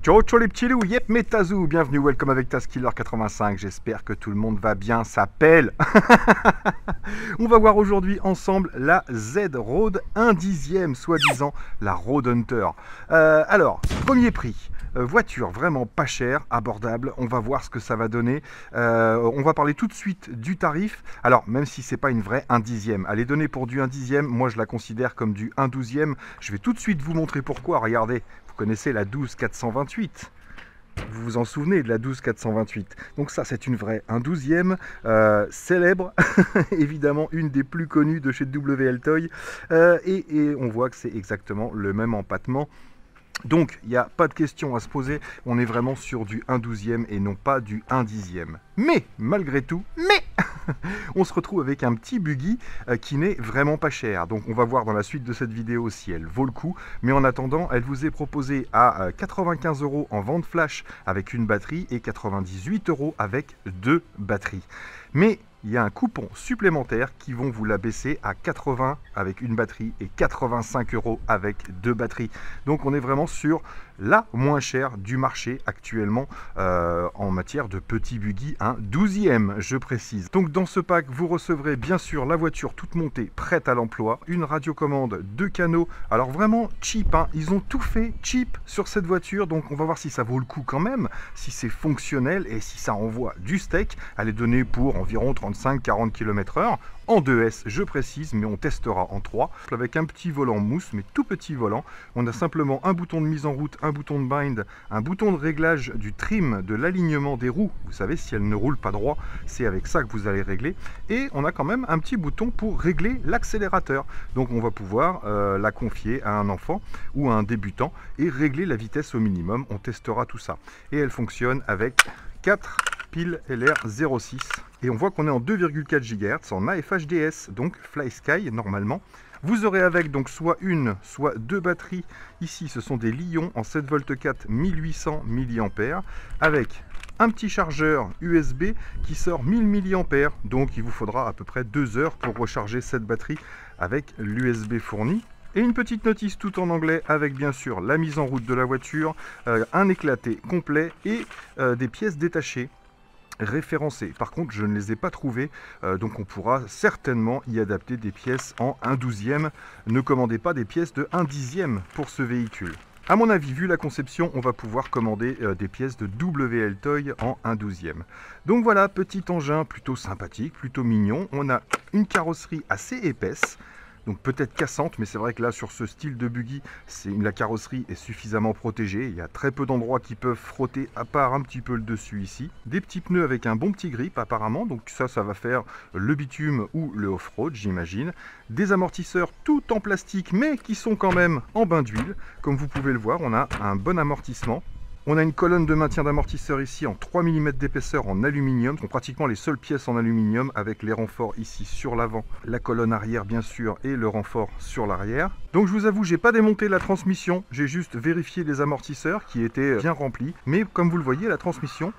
Ciao ciao les petits loups, yep Metazoo, bienvenue, welcome avec Taskiller85, j'espère que tout le monde va bien, ça pèle. On va voir aujourd'hui ensemble la Z Road 1/10, soi-disant la Road Hunter. Alors, premier prix, voiture vraiment pas chère, abordable, on va voir ce que ça va donner. On va parler tout de suite du tarif, alors même si c'est pas une vraie 1/10, elle est donnée pour du 1/10, moi je la considère comme du 1/12, je vais tout de suite vous montrer pourquoi, regardez. Vous connaissez la 12428, vous vous en souvenez de la 12428. Donc ça c'est une vraie 1/12, célèbre, évidemment une des plus connues de chez WL Toy, et on voit que c'est exactement le même empattement. Donc il n'y a pas de question à se poser, on est vraiment sur du 1/12 et non pas du 1/10. Mais malgré tout, on se retrouve avec un petit buggy qui n'est vraiment pas cher. Donc on va voir dans la suite de cette vidéo si elle vaut le coup. Mais en attendant, elle vous est proposée à 95 € en vente flash avec une batterie et 98 € avec deux batteries. Mais il y a un coupon supplémentaire qui vont vous la baisser à 80 avec une batterie et 85 € avec deux batteries. Donc on est vraiment sur la moins chère du marché actuellement en matière de petit buggy, un 12e je précise. Donc dans ce pack vous recevrez bien sûr la voiture toute montée, prête à l'emploi, une radiocommande, deux canaux, alors vraiment cheap, hein. Ils ont tout fait cheap sur cette voiture, donc on va voir si ça vaut le coup quand même, si c'est fonctionnel et si ça envoie du steak. Elle est donnée pour environ 35-40 km/h. En 2S, je précise, mais on testera en 3. Avec un petit volant mousse, mais tout petit volant. On a simplement un bouton de mise en route, un bouton de bind, un bouton de réglage du trim, de l'alignement des roues. Vous savez, si elles ne roulent pas droit, c'est avec ça que vous allez régler. Et on a quand même un petit bouton pour régler l'accélérateur. Donc on va pouvoir la confier à un enfant ou à un débutant et régler la vitesse au minimum. On testera tout ça. Et elle fonctionne avec 4 piles LR06. Et on voit qu'on est en 2,4 GHz en AFHDS, donc FlySky normalement. Vous aurez avec donc soit une, soit deux batteries. Ici, ce sont des Li-ion en 7V4 1800 mAh avec un petit chargeur USB qui sort 1000 mAh. Donc il vous faudra à peu près 2 heures pour recharger cette batterie avec l'USB fourni. Et une petite notice tout en anglais avec bien sûr la mise en route de la voiture, un éclaté complet et des pièces détachées référencées. Par contre, je ne les ai pas trouvées, donc on pourra certainement y adapter des pièces en 1/12. Ne commandez pas des pièces de 1/10 pour ce véhicule. À mon avis, vu la conception, on va pouvoir commander des pièces de WL Toy en 1/12. Donc voilà, petit engin plutôt sympathique, plutôt mignon. On a une carrosserie assez épaisse, donc peut-être cassante, mais c'est vrai que là sur ce style de buggy, la carrosserie est suffisamment protégée. Il y a très peu d'endroits qui peuvent frotter, à part un petit peu le dessus ici. Des petits pneus avec un bon petit grip apparemment, donc ça va faire le bitume ou le off-road j'imagine. Des amortisseurs tout en plastique, mais qui sont quand même en bain d'huile. Comme vous pouvez le voir, on a un bon amortissement. On a une colonne de maintien d'amortisseur ici en 3 mm d'épaisseur en aluminium. Ce sont pratiquement les seules pièces en aluminium avec les renforts ici sur l'avant, la colonne arrière bien sûr et le renfort sur l'arrière. Donc je vous avoue, j'ai pas démonté la transmission, j'ai juste vérifié les amortisseurs qui étaient bien remplis. Mais comme vous le voyez, la transmission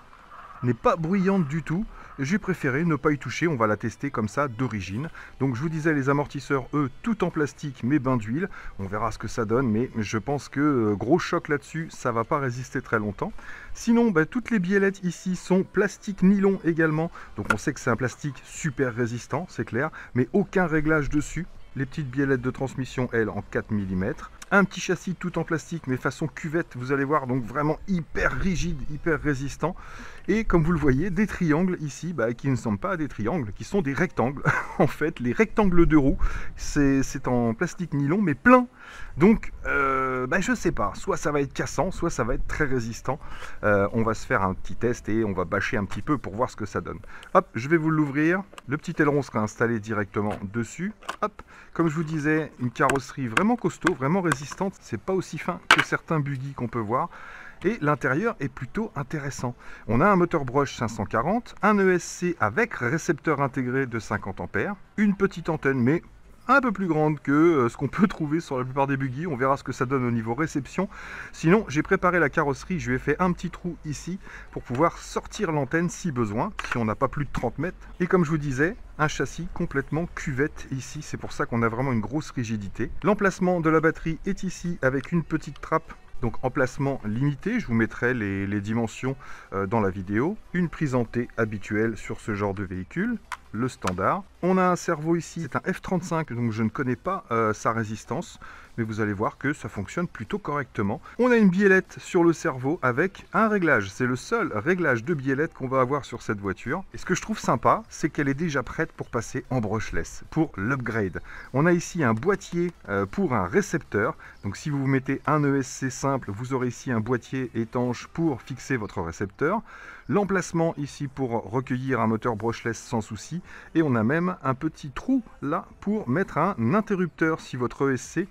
n'est pas bruyante du tout. J'ai préféré ne pas y toucher, on va la tester comme ça d'origine. Donc je vous disais, les amortisseurs, eux, tout en plastique mais bain d'huile. On verra ce que ça donne, mais je pense que gros choc là-dessus, ça va pas résister très longtemps. Sinon, toutes les biellettes ici sont plastique nylon également. Donc on sait que c'est un plastique super résistant, c'est clair, mais aucun réglage dessus. Les petites biellettes de transmission, elles, en 4 mm. Un petit châssis tout en plastique, mais façon cuvette, vous allez voir, donc vraiment hyper rigide, hyper résistant. Et comme vous le voyez, des triangles ici, qui ne sont pas des triangles, qui sont des rectangles. En fait, les rectangles de roue, c'est en plastique nylon, mais plein. Donc, je sais pas, soit ça va être cassant, soit ça va être très résistant. On va se faire un petit test et on va bâcher un petit peu pour voir ce que ça donne. Hop, je vais vous l'ouvrir. Le petit aileron sera installé directement dessus. Hop, comme je vous disais, une carrosserie vraiment costaud, vraiment résistante. C'est pas aussi fin que certains buggy qu'on peut voir. Et l'intérieur est plutôt intéressant. On a un moteur Brush 540, un ESC avec récepteur intégré de 50 A, une petite antenne, mais un peu plus grande que ce qu'on peut trouver sur la plupart des buggy. On verra ce que ça donne au niveau réception. Sinon, j'ai préparé la carrosserie, je lui ai fait un petit trou ici pour pouvoir sortir l'antenne si besoin, si on n'a pas plus de 30 mètres. Et comme je vous disais, un châssis complètement cuvette ici, c'est pour ça qu'on a vraiment une grosse rigidité. L'emplacement de la batterie est ici avec une petite trappe Donc emplacement limité, je vous mettrai les dimensions dans la vidéo. Une prise en T habituelle sur ce genre de véhicule, le standard. On a un servo ici, c'est un F35, donc je ne connais pas sa résistance, mais vous allez voir que ça fonctionne plutôt correctement. On a une biellette sur le servo avec un réglage. C'est le seul réglage de biellette qu'on va avoir sur cette voiture. Et ce que je trouve sympa, c'est qu'elle est déjà prête pour passer en brushless, pour l'upgrade. On a ici un boîtier pour un récepteur. Donc si vous mettez un ESC simple, vous aurez ici un boîtier étanche pour fixer votre récepteur. L'emplacement ici pour recueillir un moteur brushless sans souci. Et on a même un petit trou là pour mettre un interrupteur. Si votre ESC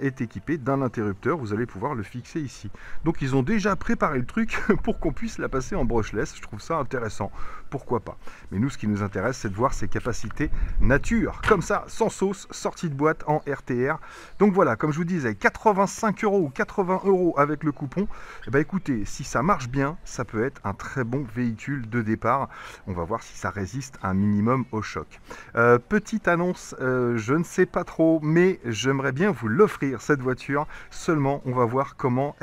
est équipé d'un interrupteur, vous allez pouvoir le fixer ici. Donc ils ont déjà préparé le truc pour qu'on puisse la passer en brushless. Je trouve ça intéressant, pourquoi pas. Mais nous, ce qui nous intéresse, c'est de voir ses capacités nature, comme ça, sans sauce, sortie de boîte en RTR. Donc voilà, comme je vous disais, 85 € ou 80 € avec le coupon. Et ben écoutez, si ça marche bien, ça peut être un très bon véhicule de départ. On va voir si ça résiste un minimum au choc. Petite annonce, je ne sais pas trop, mais j'aimerais bien vous l'offrir, cette voiture. Seulement, on va voir comment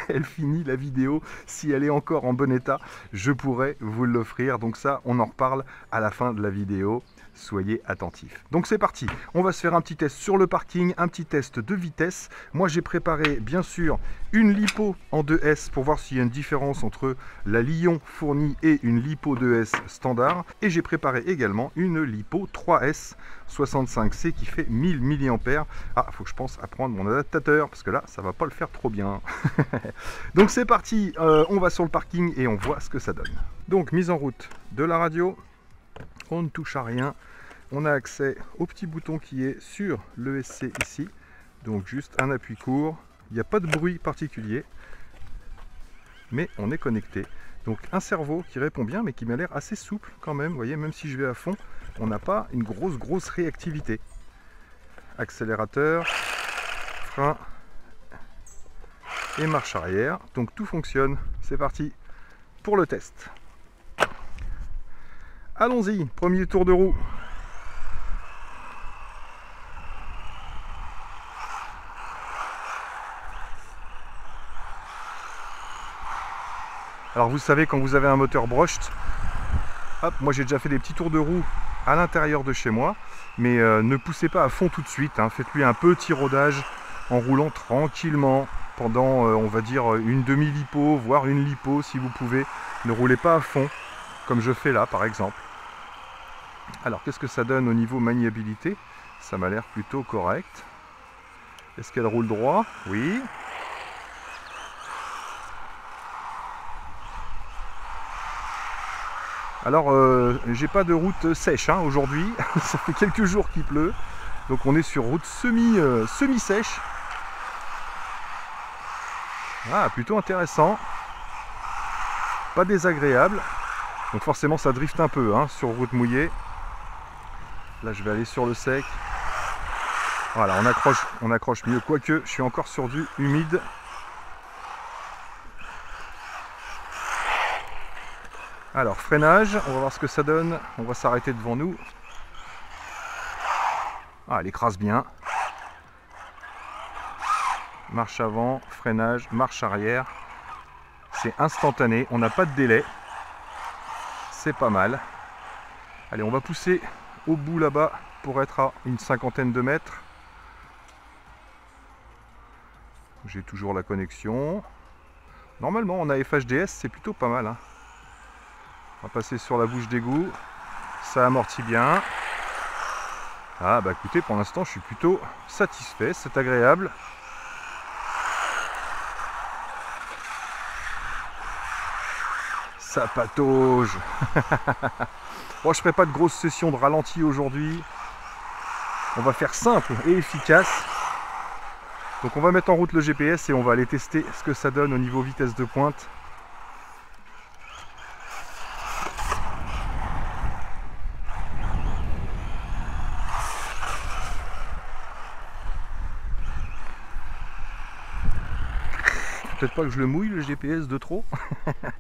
elle finit la vidéo. Si elle est encore en bon état, je pourrais vous l'offrir. Donc ça, on en reparle à la fin de la vidéo. Soyez attentifs. Donc c'est parti, on va se faire un petit test sur le parking, un petit test de vitesse. Moi j'ai préparé bien sûr une lipo en 2S pour voir s'il y a une différence entre la Lion fournie et une lipo 2S standard. Et j'ai préparé également une lipo 3S 65C qui fait 1000 mAh. Ah, faut que je pense à prendre mon adaptateur parce que là ça va pas le faire trop bien. Donc c'est parti, on va sur le parking et on voit ce que ça donne. Donc mise en route de la radio. On ne touche à rien, on a accès au petit bouton qui est sur l'ESC ici, donc juste un appui court, il n'y a pas de bruit particulier, mais on est connecté. Donc un servo qui répond bien, mais qui m'a l'air assez souple quand même, vous voyez, même si je vais à fond, on n'a pas une grosse réactivité. Accélérateur, frein et marche arrière, donc tout fonctionne, c'est parti pour le test. Allons-y, premier tour de roue. Alors vous savez, quand vous avez un moteur brushed, hop, moi j'ai déjà fait des petits tours de roue à l'intérieur de chez moi, mais ne poussez pas à fond tout de suite, hein. Faites-lui un petit rodage en roulant tranquillement pendant, on va dire, une demi-lipo, voire une lipo si vous pouvez. Ne roulez pas à fond, comme je fais là par exemple. Alors qu'est-ce que ça donne au niveau maniabilité? Ça m'a l'air plutôt correct. Est-ce qu'elle roule droit? Oui. Alors j'ai pas de route sèche hein, aujourd'hui, ça fait quelques jours qu'il pleut, donc on est sur route semi-sèche. Ah, plutôt intéressant, pas désagréable, donc forcément ça drift un peu hein, sur route mouillée. Là je vais aller sur le sec. Voilà, on accroche mieux, quoique je suis encore sur du humide. Alors freinage, on va voir ce que ça donne, on va s'arrêter devant nous. Ah, elle écrase bien. Marche avant, freinage, marche arrière. C'est instantané, on n'a pas de délai. C'est pas mal. Allez, on va pousser au bout là-bas pour être à une cinquantaine de mètres. J'ai toujours la connexion. Normalement, on a FHDS, c'est plutôt pas mal, hein. On va passer sur la bouche d'égout. Ça amortit bien. Ah bah écoutez, pour l'instant, je suis plutôt satisfait. C'est agréable. Ça patauge. Bon, je ferai pas de grosses sessions de ralenti aujourd'hui. On va faire simple et efficace. Donc on va mettre en route le GPS et on va aller tester ce que ça donne au niveau vitesse de pointe. Peut-être pas que je le mouille le GPS de trop.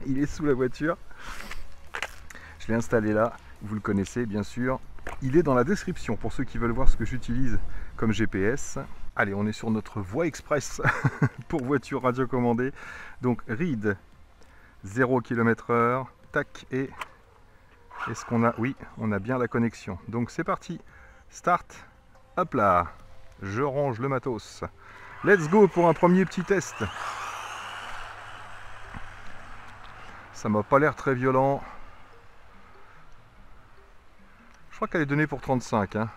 Il est sous la voiture. Je l'ai installé là, vous le connaissez bien sûr. Il est dans la description pour ceux qui veulent voir ce que j'utilise comme GPS. Allez, on est sur notre voie express pour voiture radiocommandée. Donc read 0 km/h. Tac, et est-ce qu'on a... Oui, on a bien la connexion. Donc c'est parti. Start. Hop là. Je range le matos. Let's go pour un premier petit test. Ça m'a pas l'air très violent. Je crois qu'elle est donnée pour 35. Hein.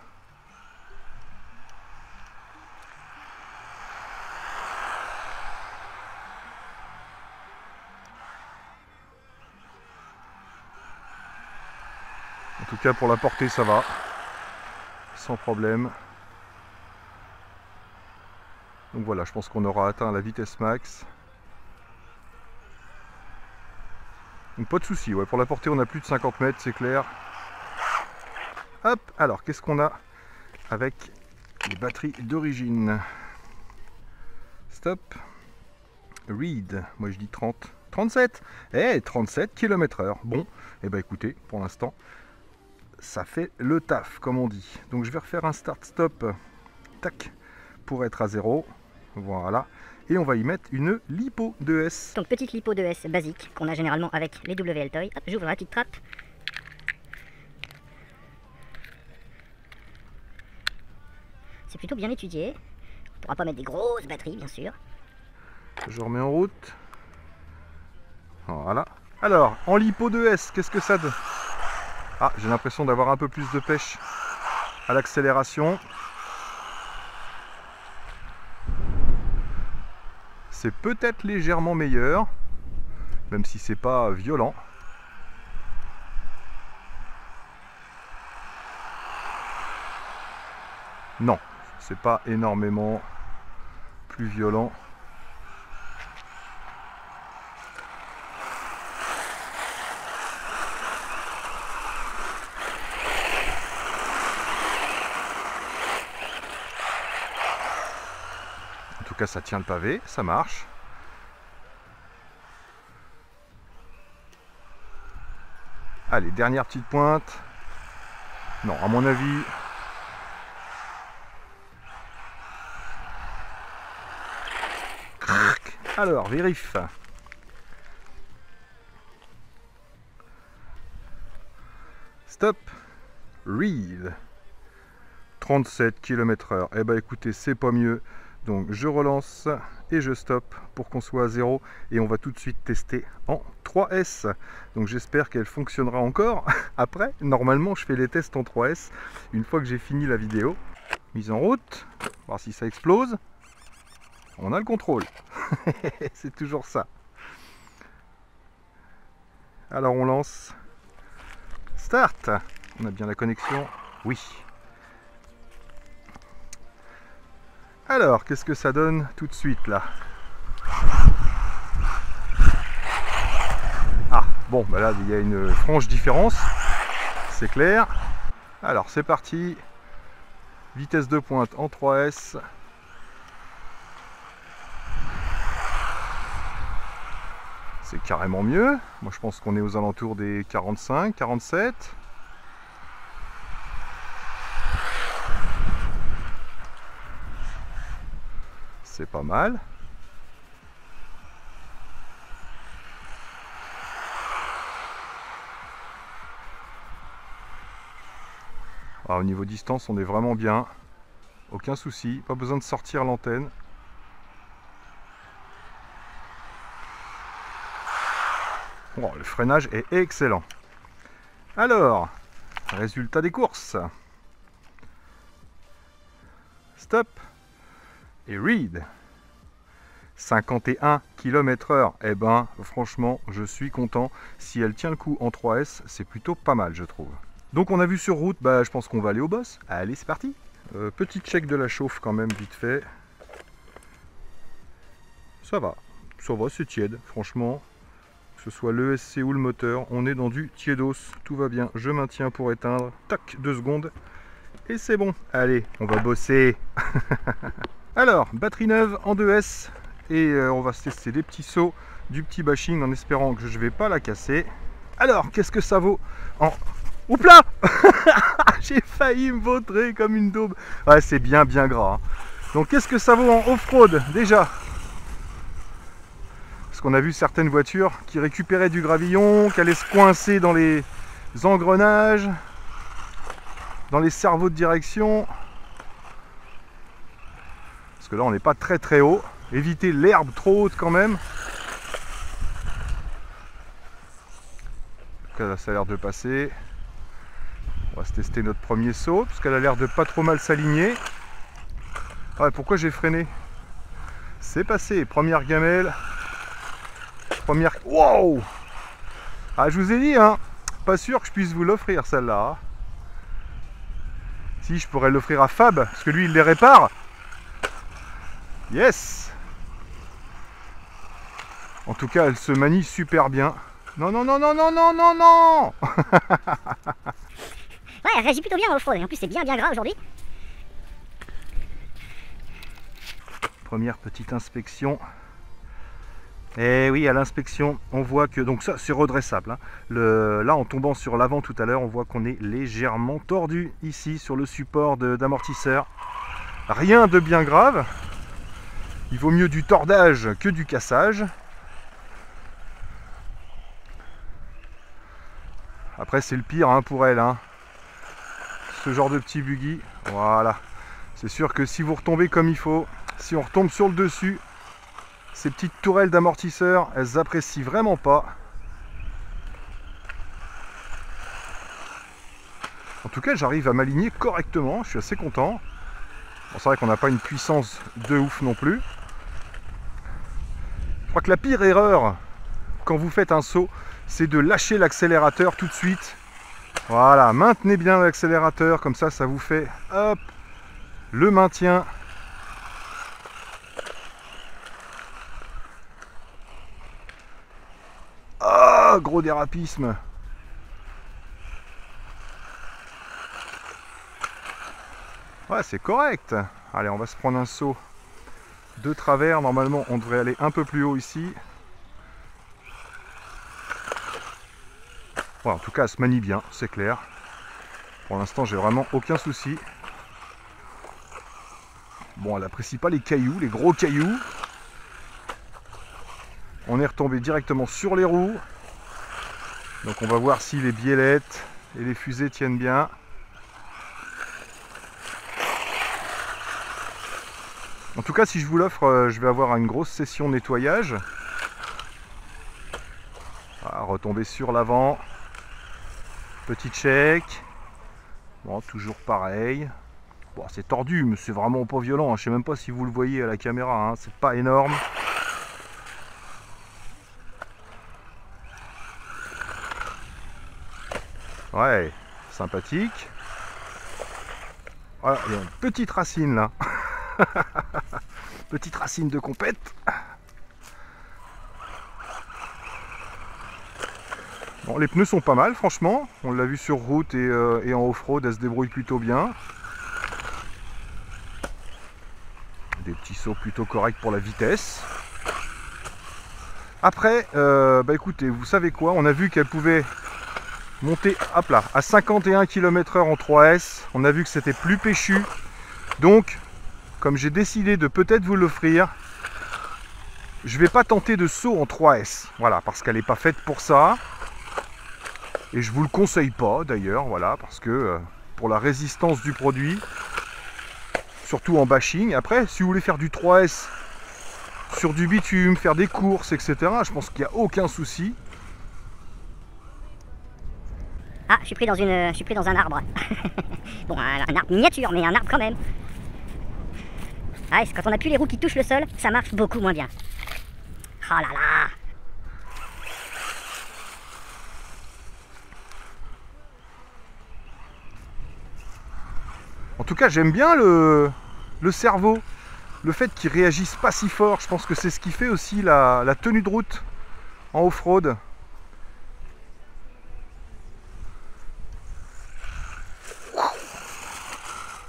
En tout cas, pour la portée, ça va. Sans problème. Donc voilà, je pense qu'on aura atteint la vitesse max. Donc pas de souci. Ouais, pour la portée, on a plus de 50 mètres, c'est clair. Hop, alors, qu'est-ce qu'on a avec les batteries d'origine? Stop. Read. Moi, je dis 30. 37. Eh, 37 km/h. Bon, eh ben écoutez, pour l'instant... ça fait le taf, comme on dit. Donc je vais refaire un start-stop, tac, pour être à 0. Voilà. Et on va y mettre une lipo 2S. Donc petite lipo 2S basique, qu'on a généralement avec les WL Toy. Hop, j'ouvre la petite trappe. C'est plutôt bien étudié. On ne pourra pas mettre des grosses batteries, bien sûr. Je remets en route. Voilà. Alors, en lipo 2S, qu'est-ce que ça donne? Ah, j'ai l'impression d'avoir un peu plus de pêche à l'accélération. C'est peut-être légèrement meilleur, même si c'est pas violent. Non, c'est pas énormément plus violent. En tout cas, ça tient le pavé, ça marche. Allez, dernière petite pointe. Non, à mon avis... Alors, vérifie. Stop. Read. 37 km/h. Eh ben écoutez, c'est pas mieux. Donc je relance et je stoppe pour qu'on soit à 0. Et on va tout de suite tester en 3S. Donc j'espère qu'elle fonctionnera encore. Après, normalement, je fais les tests en 3S une fois que j'ai fini la vidéo. Mise en route. Voir si ça explose. On a le contrôle. C'est toujours ça. Alors on lance. Start. On a bien la connexion. Oui. Alors, qu'est-ce que ça donne tout de suite là? Ah, bon, bah là, il y a une franche différence. C'est clair. Alors, c'est parti. Vitesse de pointe en 3S. C'est carrément mieux. Moi, je pense qu'on est aux alentours des 45, 47. C'est pas mal. Ah, au niveau distance, on est vraiment bien. Aucun souci. Pas besoin de sortir l'antenne. Oh, le freinage est excellent. Alors, résultat des courses. Stop. Et read. 51 km/h. Eh ben, franchement, je suis content. Si elle tient le coup en 3S, c'est plutôt pas mal, je trouve. Donc, on a vu sur route, bah, je pense qu'on va aller au boss. Allez, c'est parti. Petit check de la chauffe quand même, vite fait. Ça va, c'est tiède, franchement. Que ce soit l'ESC ou le moteur, on est dans du tiédos, tout va bien. Je maintiens pour éteindre, tac, 2 secondes, et c'est bon. Allez, on va bosser. Alors, batterie neuve en 2S, et on va se tester les petits sauts du petit bashing en espérant que je ne vais pas la casser. Alors, qu'est-ce que ça vaut en... Oups là. J'ai failli me vautrer comme une daube. Ouais, c'est bien gras. Hein. Donc qu'est-ce que ça vaut en off-road déjà? Parce qu'on a vu certaines voitures qui récupéraient du gravillon, qui allaient se coincer dans les engrenages, dans les cerveaux de direction. Parce que là on n'est pas très très haut. Évitez l'herbe trop haute quand même. Là, ça a l'air de passer. On va se tester notre premier saut, parce qu'elle a l'air de pas trop mal s'aligner. Ouais, pourquoi j'ai freiné? C'est passé, première gamelle. Première... Wow! Ah, je vous ai dit, hein, pas sûr que je puisse vous l'offrir celle-là. Si, je pourrais l'offrir à Fab, parce que lui, il les répare. Yes! En tout cas, elle se manie super bien. Non, non, non, non, non, non, non, non! Ouais, elle réagit plutôt bien en off-road. En plus, c'est bien gras aujourd'hui. Première petite inspection. Et oui, à l'inspection, on voit que... Donc ça, c'est redressable. Hein. Là, en tombant sur l'avant tout à l'heure, on voit qu'on est légèrement tordu ici, sur le support d'amortisseur. Rien de bien grave. Il vaut mieux du tordage que du cassage. Après, c'est le pire hein, pour elle. Hein. Ce genre de petit buggy. Voilà. C'est sûr que si vous retombez comme il faut, si on retombe sur le dessus, ces petites tourelles d'amortisseur, elles apprécient vraiment pas. En tout cas, j'arrive à m'aligner correctement. Je suis assez content. Bon, c'est vrai qu'on n'a pas une puissance de ouf non plus. Je crois que la pire erreur quand vous faites un saut, c'est de lâcher l'accélérateur tout de suite. Voilà, maintenez bien l'accélérateur, comme ça, ça vous fait hop, le maintien. Ah, gros dérapisme. Ouais, c'est correct. Allez, on va se prendre un saut de travers. Normalement, on devrait aller un peu plus haut ici. Ouais, en tout cas, elle se manie bien, c'est clair. Pour l'instant, j'ai vraiment aucun souci. Bon, elle n'apprécie pas les cailloux, les gros cailloux. On est retombé directement sur les roues. Donc on va voir si les biellettes et les fusées tiennent bien. En tout cas, si je vous l'offre, je vais avoir une grosse session nettoyage. Voilà, retomber sur l'avant. Petit check. Bon, toujours pareil. Bon, c'est tordu, mais c'est vraiment pas violent. Je sais même pas si vous le voyez à la caméra. Hein. C'est pas énorme. Ouais, sympathique. Voilà, il y a une petite racine là. Petite racine de compète. Bon, les pneus sont pas mal, franchement. On l'a vu sur route et en off-road, elle se débrouille plutôt bien. Des petits sauts plutôt corrects pour la vitesse. Après, bah écoutez, vous savez quoi? On a vu qu'elle pouvait monter hop là, à 51 km/h en 3S. On a vu que c'était plus péchu. Donc, comme j'ai décidé de peut-être vous l'offrir, je vais pas tenter de saut en 3S. Voilà, parce qu'elle n'est pas faite pour ça. Et je vous le conseille pas d'ailleurs, voilà, parce que pour la résistance du produit, surtout en bashing. Après, si vous voulez faire du 3S sur du bitume, faire des courses, etc., je pense qu'il n'y a aucun souci. Ah, je suis pris dans un arbre. Bon, un arbre miniature, mais un arbre quand même. Ah, c'est quand on n'a plus les roues qui touchent le sol, ça marche beaucoup moins bien. Oh là là! En tout cas, j'aime bien le cerveau. Le fait qu'il réagisse pas si fort, je pense que c'est ce qui fait aussi la tenue de route en off-road.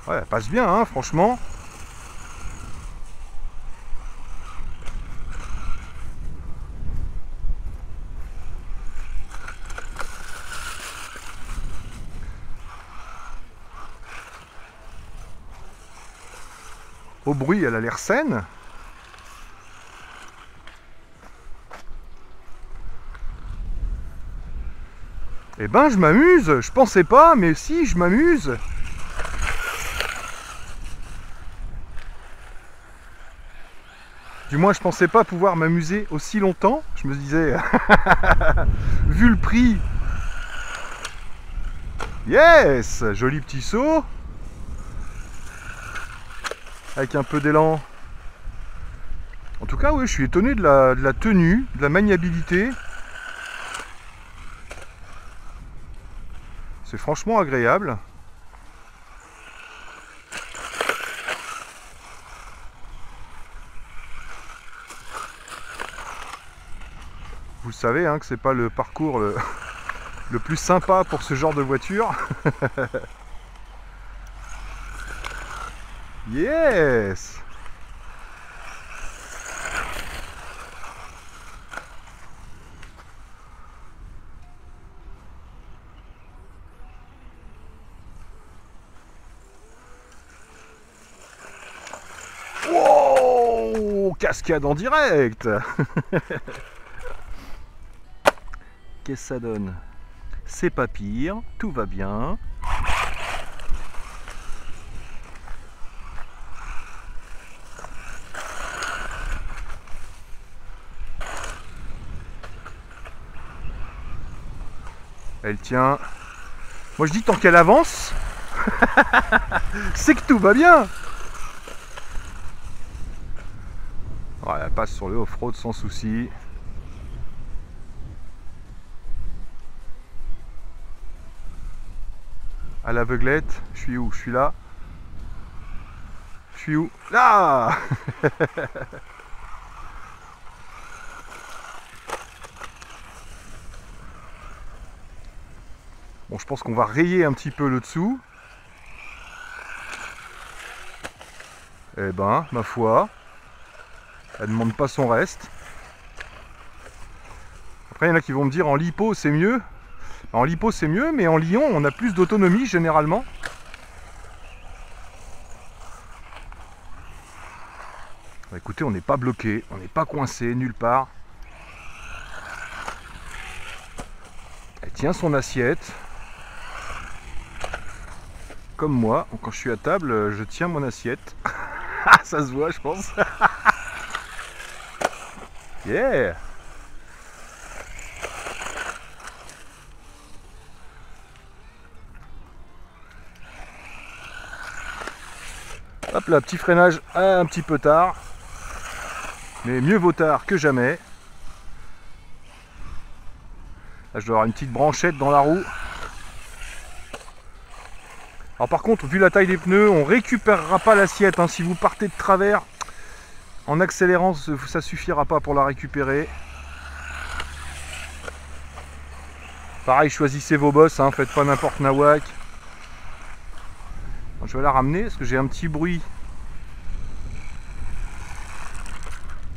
Ouais, elle passe bien, hein, franchement. Au bruit, elle a l'air saine. Eh ben, je m'amuse. Je pensais pas, mais si, je m'amuse. Du moins, je pensais pas pouvoir m'amuser aussi longtemps. Je me disais, vu le prix, yes, joli petit saut, avec un peu d'élan. En tout cas, oui, je suis étonné de la tenue, de la maniabilité. C'est franchement agréable. Vous savez hein, que c'est pas le parcours le plus sympa pour ce genre de voiture. Yes! Wow! Cascade en direct! Qu'est-ce que ça donne? C'est pas pire, tout va bien. Elle tient. Moi je dis tant qu'elle avance, c'est que tout va bien. Ouais, elle passe sur le off-road sans souci. À l'aveuglette, je suis où? Je suis là. Je suis où? Là. Bon, je pense qu'on va rayer un petit peu le dessous. Eh ben, ma foi, elle ne demande pas son reste. Après, il y en a qui vont me dire en lipo c'est mieux. En lipo c'est mieux, mais en Lyon on a plus d'autonomie généralement. Bah, écoutez, on n'est pas bloqué, on n'est pas coincé nulle part. Elle tient son assiette. Comme moi, quand je suis à table, je tiens mon assiette. Ça se voit, je pense. Yeah! Hop là, petit freinage un petit peu tard. Mais mieux vaut tard que jamais. Là, je dois avoir une petite branchette dans la roue. Alors par contre, vu la taille des pneus, on récupérera pas l'assiette. Hein. Si vous partez de travers, en accélérant, ça suffira pas pour la récupérer. Pareil, choisissez vos bosses, hein. Faites pas n'importe nawak. Je vais la ramener parce que j'ai un petit bruit.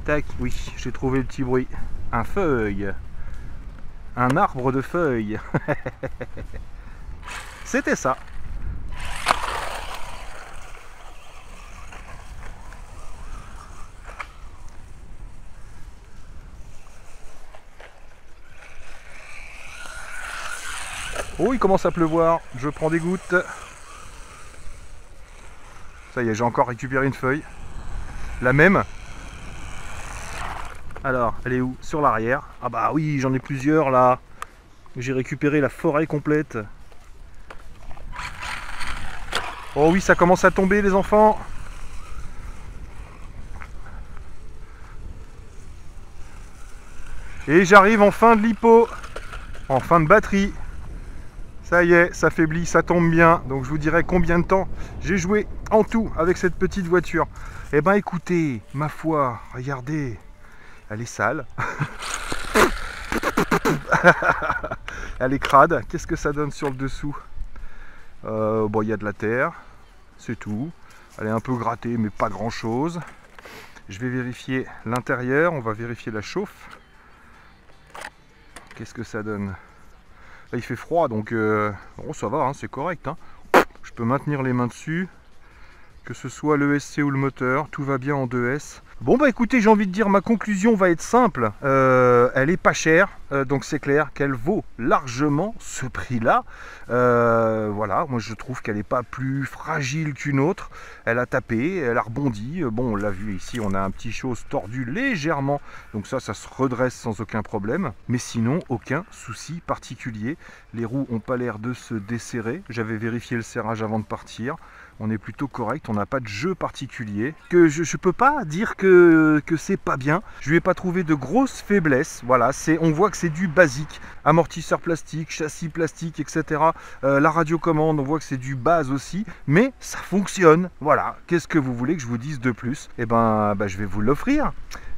Tac, oui, j'ai trouvé le petit bruit. Un feuille. Un arbre de feuilles. C'était ça. Oh, il commence à pleuvoir. Je prends des gouttes. Ça y est, j'ai encore récupéré une feuille. La même. Alors, elle est où? Sur l'arrière. Ah bah oui, j'en ai plusieurs là. J'ai récupéré la forêt complète. Oh oui, ça commence à tomber les enfants. Et j'arrive en fin de lipo. En fin de batterie. Ça y est, ça faiblit, ça tombe bien. Donc je vous dirai combien de temps j'ai joué en tout avec cette petite voiture. Eh ben écoutez, ma foi, regardez. Elle est sale. Elle est crade. Qu'est-ce que ça donne sur le dessous? Bon, il y a de la terre. C'est tout. Elle est un peu grattée, mais pas grand-chose. Je vais vérifier l'intérieur. On va vérifier la chauffe. Qu'est-ce que ça donne? Là, il fait froid, donc oh, ça va, hein, c'est correct. Hein. Je peux maintenir les mains dessus. que ce soit l'ESC ou le moteur, tout va bien en 2S. Bon bah écoutez, j'ai envie de dire, ma conclusion va être simple, elle est pas chère, donc c'est clair qu'elle vaut largement ce prix-là. Voilà, moi je trouve qu'elle n'est pas plus fragile qu'une autre, elle a tapé, elle a rebondi, bon on l'a vu ici, on a un petit chose tordu légèrement, donc ça se redresse sans aucun problème, mais sinon aucun souci particulier, les roues n'ont pas l'air de se desserrer, j'avais vérifié le serrage avant de partir, on est plutôt correct, on n'a pas de jeu particulier, que je peux pas dire que c'est pas bien, je lui ai pas trouvé de grosses faiblesses, voilà, on voit que c'est du basique, amortisseur plastique, châssis plastique, etc. La radiocommande, on voit que c'est du base aussi, mais ça fonctionne, voilà, qu'est-ce que vous voulez que je vous dise de plus? Eh ben, je vais vous l'offrir.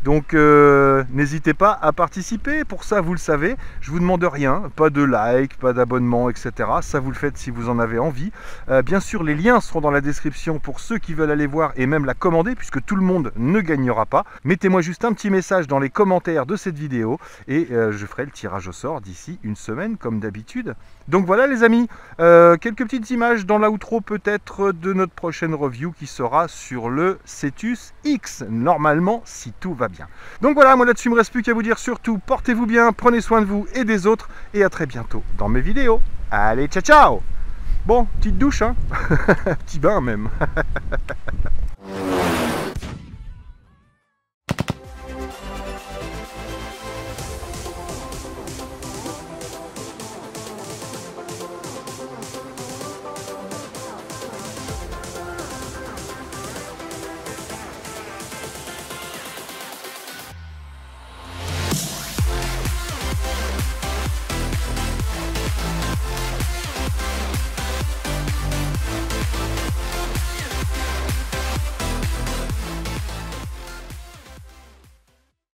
Donc n'hésitez pas à participer, pour ça vous le savez, je vous demande rien, pas de like, pas d'abonnement, etc. Ça vous le faites si vous en avez envie. Bien sûr les liens seront dans la description pour ceux qui veulent aller voir et même la commander, puisque tout le monde ne gagnera pas. Mettez-moi juste un petit message dans les commentaires de cette vidéo et je ferai le tirage au sort d'ici une semaine comme d'habitude. Donc voilà les amis, quelques petites images dans l'outro peut-être de notre prochaine review qui sera sur le Cetus X, normalement si tout va bien. Donc voilà, moi là-dessus il me reste plus qu'à vous dire surtout portez-vous bien, prenez soin de vous et des autres et à très bientôt dans mes vidéos. Allez, ciao ciao. Bon, petite douche hein, petit bain même.